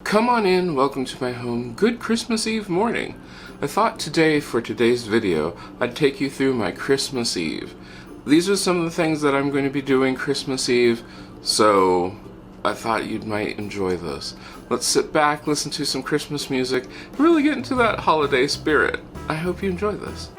Come on in, welcome to my home. Good Christmas Eve morning. I thought today, for today's video, I'd take you through my Christmas Eve. These are some of the things that I'm going to be doing Christmas Eve, so I thought you might enjoy this. Let's sit back, listen to some Christmas music, and really get into that holiday spirit. I hope you enjoy this.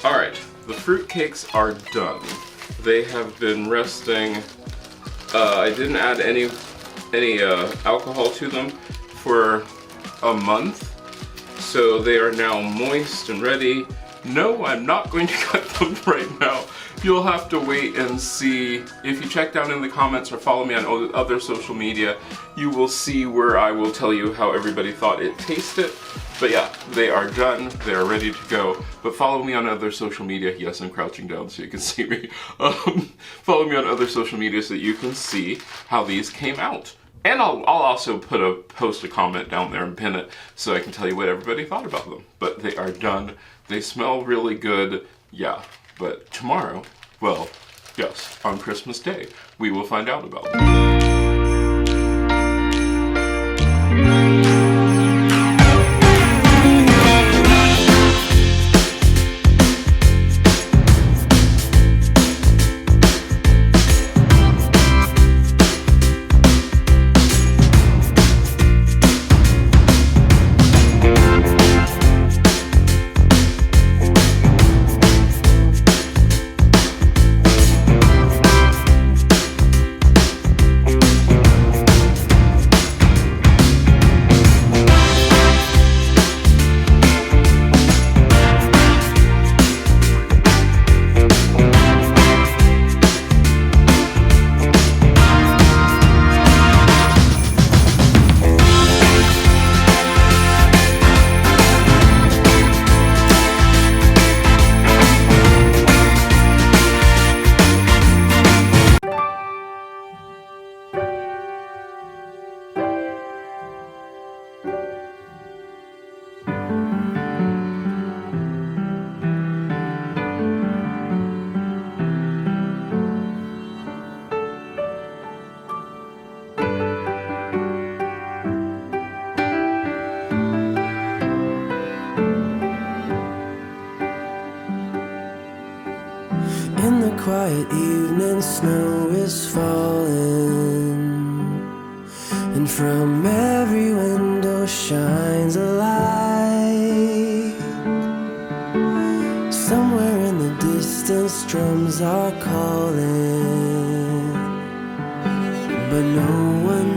Alright, the fruitcakes are done. They have been resting. I didn't add any alcohol to them for a month, so they are now moist and ready. No, I'm not going to cut them right now. You'll have to wait and see. If you check down in the comments or follow me on other social media, you will see where I will tell you how everybody thought it tasted. But yeah, they are done, they are ready to go. But follow me on other social media. Yes, I'm crouching down so you can see me. Follow me on other social media so that you can see how these came out. And I'll also post a comment down there and pin it so I can tell you what everybody thought about them. But they are done. They smell really good. Yeah, but tomorrow, well, yes, on Christmas Day, we will find out about them. In the quiet evening, snow is falling, and from every window shines a light. Somewhere in the distance, drums are calling, but no one